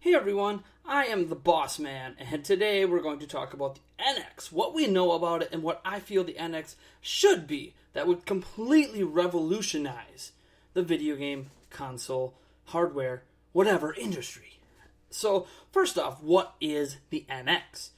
Hey everyone, I am the Boss Man, and today we're going to talk about the NX, what we know about it, and what I feel the NX should be that would completely revolutionize the video game, console, hardware, whatever industry. So, first off, what is the NX?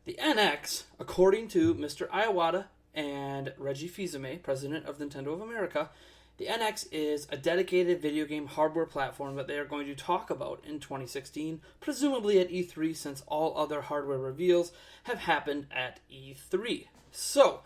The NX, according to Mr. Iwata and Reggie Fils-Aimé, president of Nintendo of America, the NX is a dedicated video game hardware platform that they are going to talk about in 2016, presumably at E3, since all other hardware reveals have happened at E3. So,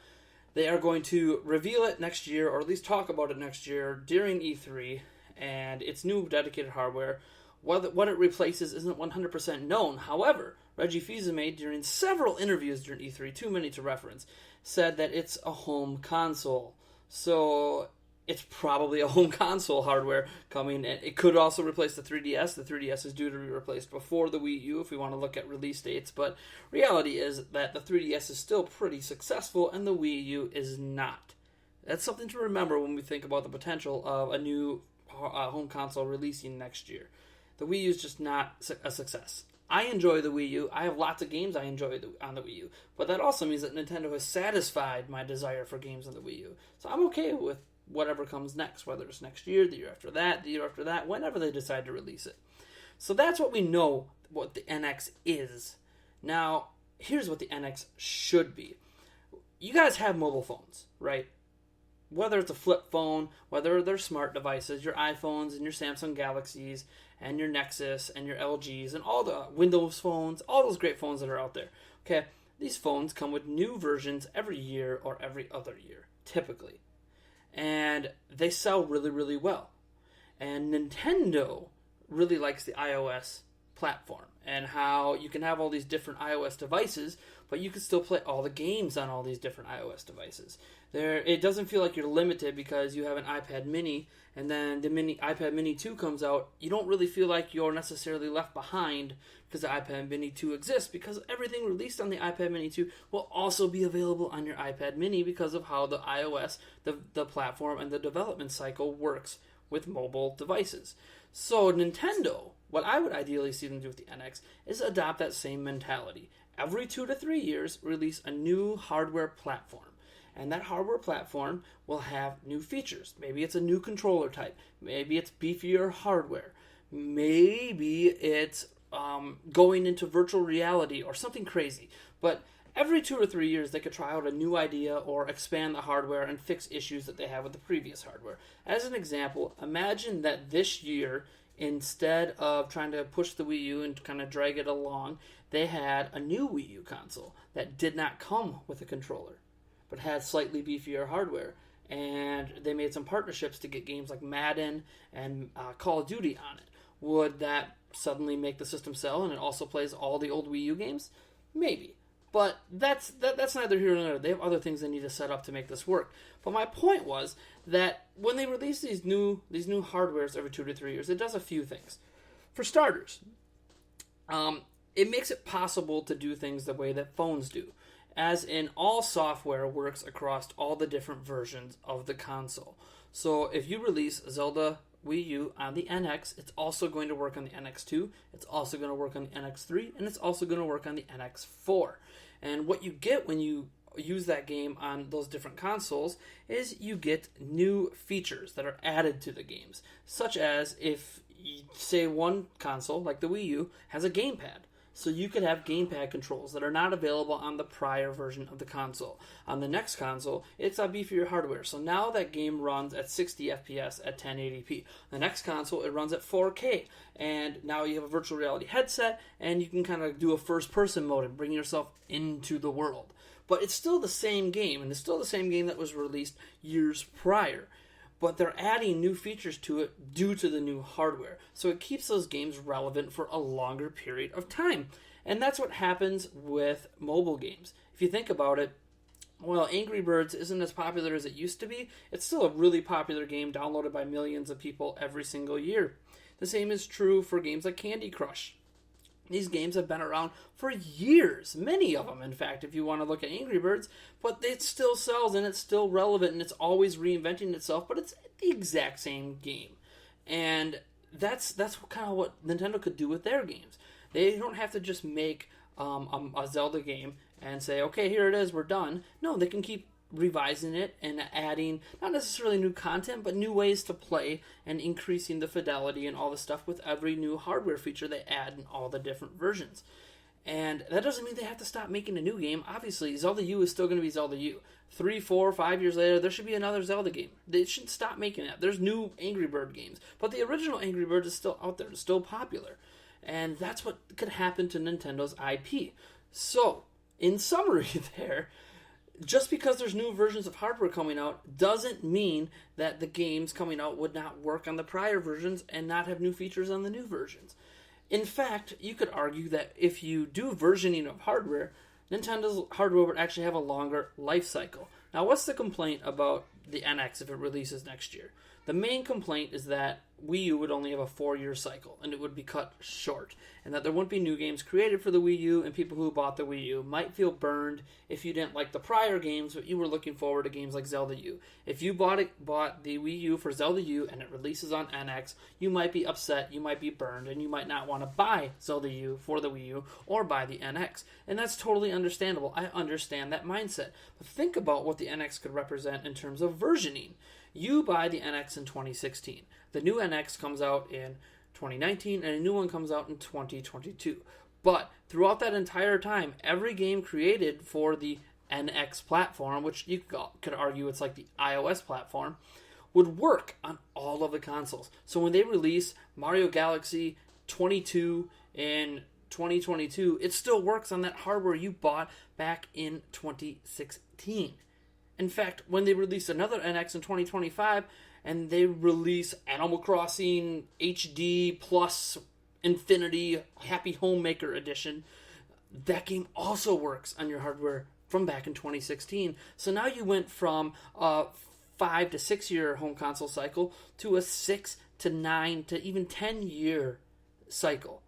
they are going to reveal it next year, or at least talk about it next year during E3, and its new dedicated hardware. What it replaces isn't 100% known. However, Reggie Fils-Aimé, during several interviews during E3, too many to reference, said that it's a home console. So, it's probably a home console hardware coming. It could also replace the 3DS. The 3DS is due to be replaced before the Wii U if we want to look at release dates. But reality is that the 3DS is still pretty successful and the Wii U is not. That's something to remember when we think about the potential of a new home console releasing next year. The Wii U is just not a success. I enjoy the Wii U. I have lots of games I enjoy on the Wii U. But that also means that Nintendo has satisfied my desire for games on the Wii U. So I'm okay with whatever comes next, whether it's next year, the year after that, whenever they decide to release it. So that's what we know what the NX is. Now, here's what the NX should be. You guys have mobile phones, right? Whether it's a flip phone, whether they're smart devices, your iPhones and your Samsung Galaxies and your Nexus and your LGs and all the Windows phones, all those great phones that are out there. Okay, these phones come with new versions every year or every other year, typically. And they sell really, really well. And Nintendo really likes the iOS platform and how you can have all these different iOS devices, but you can still play all the games on all these different iOS devices. It doesn't feel like you're limited because you have an iPad mini, and then the iPad mini 2 comes out. You don't really feel like you're necessarily left behind because the iPad mini 2 exists, because everything released on the iPad mini 2 will also be available on your iPad mini because of how the iOS, the platform, and the development cycle works with mobile devices. So Nintendo, what I would ideally see them do with the NX is adopt that same mentality. Every 2 to 3 years, release a new hardware platform. And that hardware platform will have new features. Maybe it's a new controller type. Maybe it's beefier hardware. Maybe it's going into virtual reality or something crazy. But every 2 or 3 years, they could try out a new idea or expand the hardware and fix issues that they have with the previous hardware. As an example, imagine that this year, instead of trying to push the Wii U and kind of drag it along, they had a new Wii U console that did not come with a controller, but had slightly beefier hardware. And they made some partnerships to get games like Madden and Call of Duty on it. Would that suddenly make the system sell and it also plays all the old Wii U games? Maybe. But that's neither here nor there. They have other things they need to set up to make this work. But my point was that when they release these new hardwares every 2 to 3 years, it does a few things. For starters, it makes it possible to do things the way that phones do, as in all software works across all the different versions of the console. So if you release Zelda Wii U on the NX, it's also going to work on the NX2, it's also going to work on the NX3, and it's also going to work on the NX4. And what you get when you use that game on those different consoles is you get new features that are added to the games, such as if, say, one console, like the Wii U, has a gamepad. So you could have gamepad controls that are not available on the prior version of the console. On the next console, it's a beefier hardware. So now that game runs at 60 FPS at 1080p. The next console, it runs at 4K. And now you have a virtual reality headset, and you can kind of do a first-person mode and bring yourself into the world. But it's still the same game, and it's still the same game that was released years prior. But they're adding new features to it due to the new hardware. So it keeps those games relevant for a longer period of time. And that's what happens with mobile games. If you think about it, while Angry Birds isn't as popular as it used to be, it's still a really popular game downloaded by millions of people every single year. The same is true for games like Candy Crush. These games have been around for years, many of them, in fact, if you want to look at Angry Birds, but it still sells and it's still relevant and it's always reinventing itself, but it's the exact same game. And that's kind of what Nintendo could do with their games. They don't have to just make a Zelda game and say, okay, here it is, we're done. No, they can keep revising it and adding not necessarily new content, but new ways to play and increasing the fidelity and all the stuff with every new hardware feature they add in all the different versions. And that doesn't mean they have to stop making a new game. Obviously, Zelda U is still going to be Zelda U. 3, 4, 5 years later, there should be another Zelda game. They shouldn't stop making that. There's new Angry Bird games. But the original Angry Bird is still out there. It's still popular. And that's what could happen to Nintendo's IP. So, in summary there, just because there's new versions of hardware coming out doesn't mean that the games coming out would not work on the prior versions and not have new features on the new versions. In fact, you could argue that if you do versioning of hardware, Nintendo's hardware would actually have a longer life cycle. Now, what's the complaint about the NX if it releases next year? The main complaint is that Wii U would only have a 4-year cycle, and it would be cut short, and that there wouldn't be new games created for the Wii U, and people who bought the Wii U might feel burned if you didn't like the prior games, but you were looking forward to games like Zelda U. If you bought the Wii U for Zelda U, and it releases on NX, you might be upset, you might be burned, and you might not want to buy Zelda U for the Wii U, or buy the NX. And that's totally understandable. I understand that mindset. But think about what the NX could represent in terms of versioning. You buy the NX in 2016. The new NX comes out in 2019, and a new one comes out in 2022. But throughout that entire time, every game created for the NX platform, which you could argue it's like the iOS platform, would work on all of the consoles. So when they release Mario Galaxy 22 in 2022, it still works on that hardware you bought back in 2016. In fact, when they release another NX in 2025, and they release Animal Crossing HD Plus Infinity Happy Homemaker Edition, that game also works on your hardware from back in 2016. So now you went from a 5 to 6 year home console cycle to a 6 to 9 to even 10 year cycle.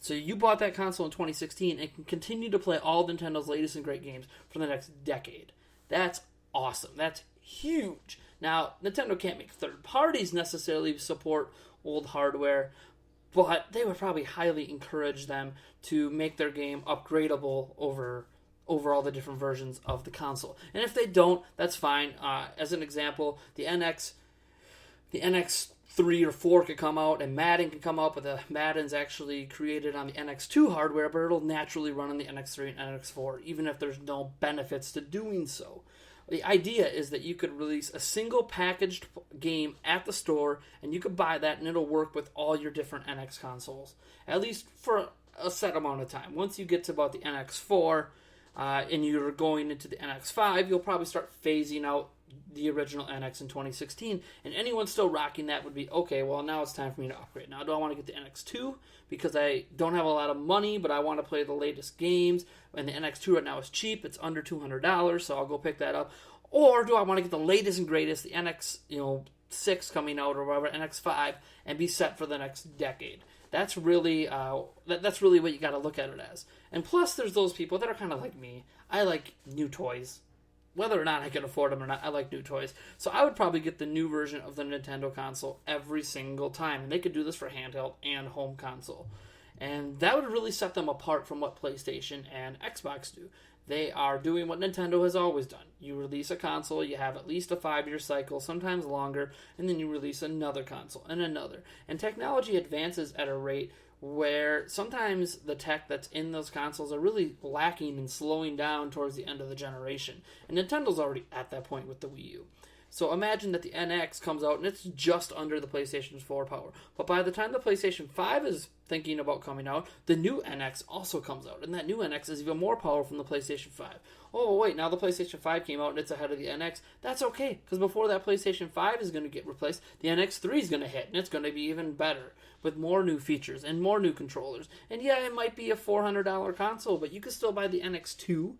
So you bought that console in 2016 and can continue to play all Nintendo's latest and great games for the next decade. That's awesome. That's huge. Now, Nintendo can't make third parties necessarily support old hardware, but they would probably highly encourage them to make their game upgradable over all the different versions of the console. And if they don't, that's fine. As an example, the NX 3 or 4 could come out, and Madden can come out, but the Madden's actually created on the NX2 hardware, but it'll naturally run on the NX3 and NX4, even if there's no benefits to doing so. The idea is that you could release a single packaged game at the store, and you could buy that, and it'll work with all your different NX consoles, at least for a set amount of time. Once you get to about the NX4, and you're going into the NX5, you'll probably start phasing out the original NX in 2016, and anyone still rocking that would be, okay, well, now it's time for me to upgrade. Now, do I want to get the NX2 because I don't have a lot of money, but I want to play the latest games, and the NX2 right now is cheap, it's under $200, so I'll go pick that up. Or do I want to get the latest and greatest, the NX, 6 coming out, or whatever, NX5, and be set for the next decade? That's really that's really what you got to look at it as. And plus, there's those people that are kind of like me. I like new toys. Whether or not I can afford them or not, I like new toys. So I would probably get the new version of the Nintendo console every single time. And they could do this for handheld and home console. And that would really set them apart from what PlayStation and Xbox do. They are doing what Nintendo has always done. You release a console, you have at least a 5-year cycle, sometimes longer, and then you release another console and another. And technology advances at a rate where sometimes the tech that's in those consoles are really lacking and slowing down towards the end of the generation. And Nintendo's already at that point with the Wii U. So imagine that the NX comes out and it's just under the PlayStation 4 power. But by the time the PlayStation 5 is thinking about coming out, the new NX also comes out. And that new NX is even more powerful than the PlayStation 5. Oh, wait, now the PlayStation 5 came out and it's ahead of the NX. That's okay, because before that PlayStation 5 is going to get replaced, the NX3 is going to hit, and it's going to be even better with more new features and more new controllers. And yeah, it might be a $400 console, but you can still buy the NX2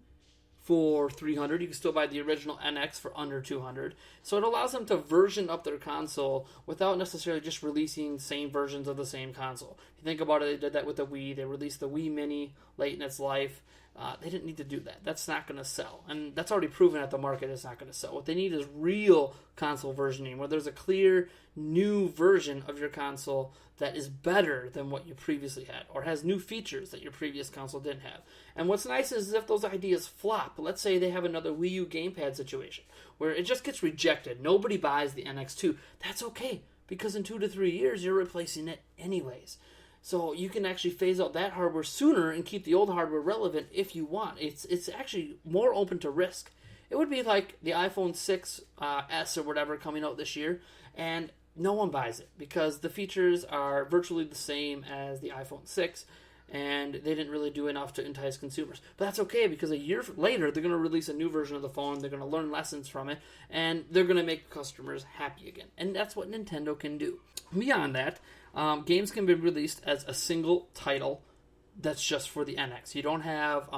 for $300. You can still buy the original NX for under $200. So it allows them to version up their console without necessarily just releasing same versions of the same console. You think about it, they did that with the Wii. They released the Wii Mini late in its life. They didn't need to do that. That's not going to sell. And that's already proven at the market it's not going to sell. What they need is real console versioning, where there's a clear new version of your console that is better than what you previously had, or has new features that your previous console didn't have. And what's nice is if those ideas flop, let's say they have another Wii U gamepad situation, where it just gets rejected. Nobody buys the NX2. That's okay, because in 2 to 3 years, you're replacing it anyways. So you can actually phase out that hardware sooner and keep the old hardware relevant if you want. It's actually more open to risk. It would be like the iPhone 6S or whatever coming out this year, and no one buys it because the features are virtually the same as the iPhone 6, and they didn't really do enough to entice consumers. But that's okay, because a year later, they're going to release a new version of the phone, they're going to learn lessons from it, and they're going to make customers happy again. And that's what Nintendo can do. Beyond that, games can be released as a single title that's just for the NX. You don't have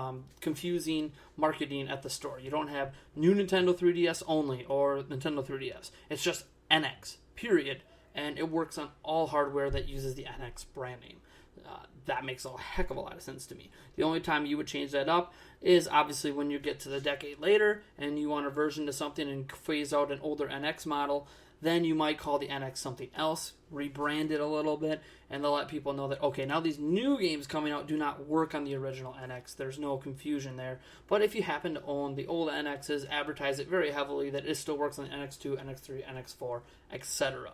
confusing marketing at the store. You don't have new Nintendo 3DS only or Nintendo 3DS. It's just NX, period. And it works on all hardware that uses the NX brand name. That makes a heck of a lot of sense to me. The only time you would change that up is obviously when you get to the decade later and you want a version to something and phase out an older NX model. Then you might call the NX something else, rebrand it a little bit, and they'll let people know that, okay, now these new games coming out do not work on the original NX. There's no confusion there. But if you happen to own the old NXs, advertise it very heavily that it still works on the NX2, NX3, NX4, etc.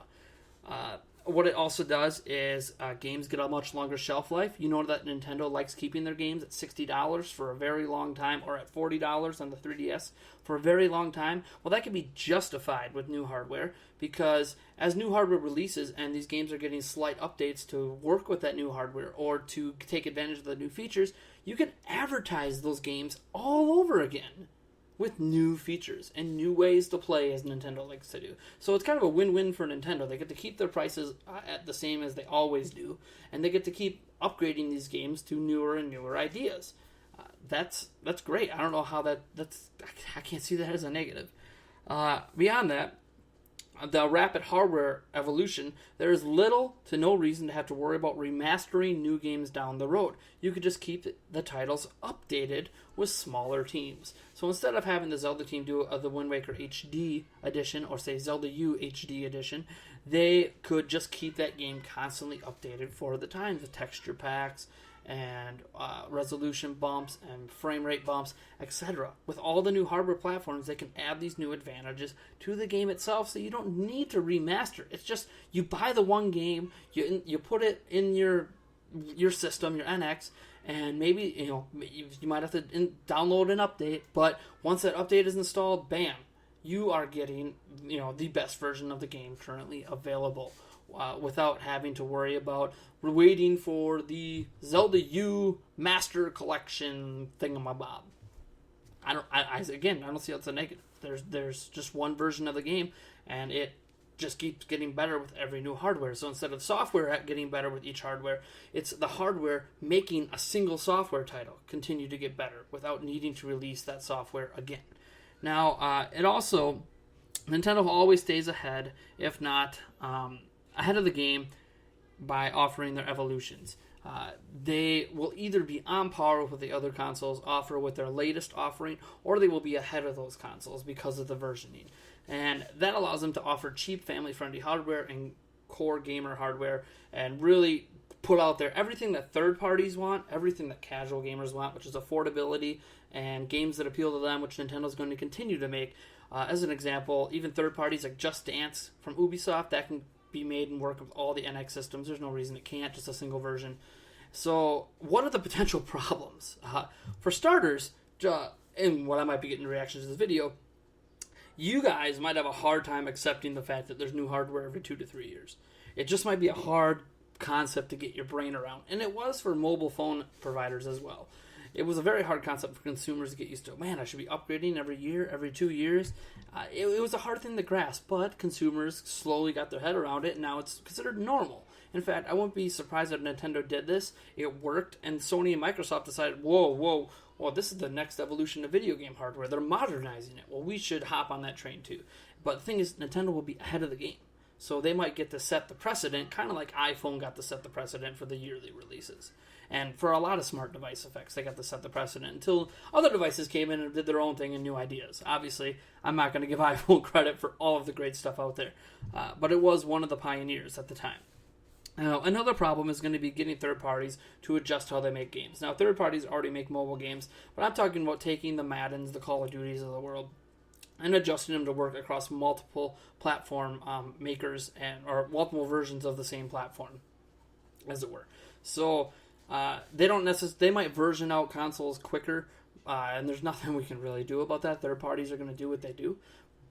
What it also does is games get a much longer shelf life. You know that Nintendo likes keeping their games at $60 for a very long time, or at $40 on the 3DS for a very long time. Well, that can be justified with new hardware, because as new hardware releases and these games are getting slight updates to work with that new hardware or to take advantage of the new features, you can advertise those games all over again with new features and new ways to play, as Nintendo likes to do. So it's kind of a win-win for Nintendo. They get to keep their prices at the same as they always do, and they get to keep upgrading these games to newer and newer ideas. That's great. I don't know how I can't see that as a negative. Beyond that, the rapid hardware evolution, there is little to no reason to have to worry about remastering new games down the road. You could just keep the titles updated with smaller teams. So instead of having the Zelda team do the Wind Waker HD edition, or say Zelda U HD edition, they could just keep that game constantly updated for the times, the texture packs and resolution bumps and frame rate bumps, etc. With all the new hardware platforms, they can add these new advantages to the game itself, so you don't need to remaster. It's just, you buy the one game, you put it in your system, your NX, and maybe you might have to download an update, but once that update is installed, bam, you are getting the best version of the game currently available. Without having to worry about waiting for the Zelda U Master Collection thingamabob. I don't see how it's a negative. There's just one version of the game, and it just keeps getting better with every new hardware. So instead of software getting better with each hardware, it's the hardware making a single software title continue to get better without needing to release that software again. Now, it also, Nintendo always stays ahead, if not ahead of the game, by offering their evolutions. They will either be on par with what the other consoles offer with their latest offering, or they will be ahead of those consoles because of the versioning. And that allows them to offer cheap, family-friendly hardware and core gamer hardware, and really put out there everything that third parties want, everything that casual gamers want, which is affordability and games that appeal to them, which Nintendo's going to continue to make. As an example, even third parties like Just Dance from Ubisoft, that can be made and work with all the NX systems. There's no reason it can't, just a single version. So what are the potential problems? For starters, and what I might be getting reactions to this video, you guys might have a hard time accepting the fact that there's new hardware every 2 to 3 years. It just might be a hard concept to get your brain around. And it was for mobile phone providers as well. It was a very hard concept for consumers to get used to. Man, I should be upgrading every year, every 2 years. It was a hard thing to grasp, but consumers slowly got their head around it, and now it's considered normal. In fact, I wouldn't be surprised if Nintendo did this. It worked, and Sony and Microsoft decided, whoa, this is the next evolution of video game hardware. They're modernizing it. Well, we should hop on that train too. But the thing is, Nintendo will be ahead of the game. So they might get to set the precedent, kind of like iPhone got to set the precedent for the yearly releases. And for a lot of smart device effects, they got to set the precedent until other devices came in and did their own thing and new ideas. Obviously, I'm not going to give iPhone credit for all of the great stuff out there, but it was one of the pioneers at the time. Now, another problem is going to be getting third parties to adjust how they make games. Now, third parties already make mobile games, but I'm talking about taking the Maddens, the Call of Duties of the world, and adjusting them to work across multiple platform makers or multiple versions of the same platform, as it were. So they might version out consoles quicker, and there's nothing we can really do about that. Third parties are going to do what they do,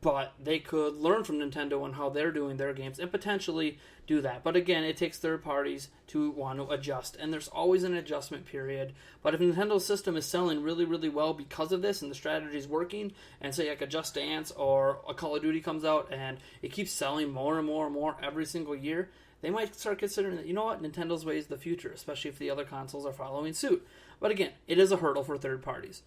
but they could learn from Nintendo and how they're doing their games and potentially do that. But again, it takes third parties to want to adjust, and there's always an adjustment period. But if Nintendo's system is selling really, really well because of this and the strategy is working, and say like a Just Dance or a Call of Duty comes out and it keeps selling more and more and more every single year, they might start considering that, you know what, Nintendo's way is the future, especially if the other consoles are following suit. But again, it is a hurdle for third parties.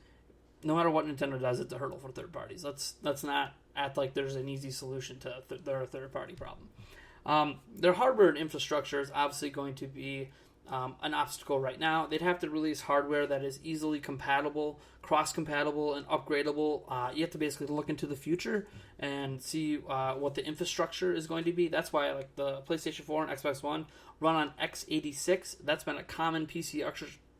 No matter what Nintendo does, it's a hurdle for third parties. Let's not act like there's an easy solution to their third-party problem. Their hardware and infrastructure is obviously going to be an obstacle right now. They'd have to release hardware that is easily compatible, cross-compatible, and upgradable. You have to basically look into the future and see what the infrastructure is going to be. That's why like the PlayStation 4 and Xbox One run on x86. That's been a common PC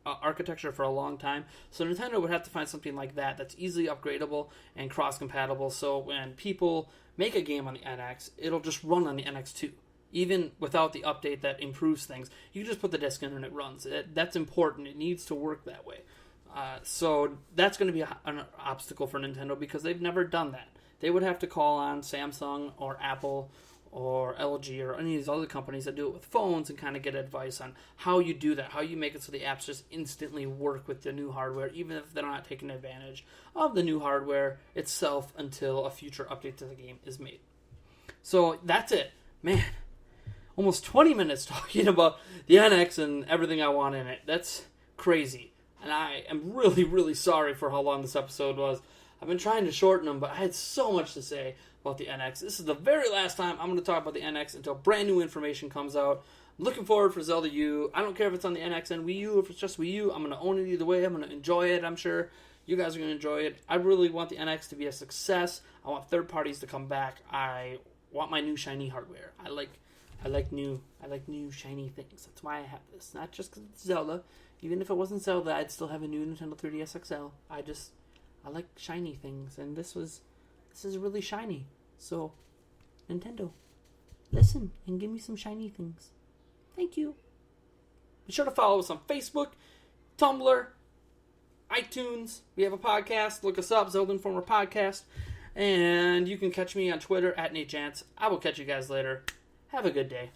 architecture for a long time. So Nintendo would have to find something like that that's easily upgradable and cross-compatible, so when people make a game on the NX, it'll just run on the NX too. Even without the update that improves things, you can just put the disc in and it runs. That's important. It needs to work that way. So that's going to be an obstacle for Nintendo because they've never done that. They would have to call on Samsung or Apple or LG or any of these other companies that do it with phones and kind of get advice on how you do that, how you make it so the apps just instantly work with the new hardware, even if they're not taking advantage of the new hardware itself until a future update to the game is made. So that's it. Man, almost 20 minutes talking about the NX and everything I want in it. That's crazy. And I am really, really sorry for how long this episode was. I've been trying to shorten them, but I had so much to say about the NX. This is the very last time I'm going to talk about the NX until brand new information comes out. I'm looking forward for Zelda U. I don't care if it's on the NX and Wii U, if it's just Wii U. I'm going to own it either way. I'm going to enjoy it, I'm sure. You guys are going to enjoy it. I really want the NX to be a success. I want third parties to come back. I want my new shiny hardware. I like new shiny things. That's why I have this. Not just because it's Zelda. Even if it wasn't Zelda, I'd still have a new Nintendo 3DS XL. I like shiny things, and this is really shiny. So, Nintendo, listen and give me some shiny things. Thank you. Be sure to follow us on Facebook, Tumblr, iTunes. We have a podcast. Look us up, Zelda Informer Podcast. And you can catch me on Twitter at NateJance. I will catch you guys later. Have a good day.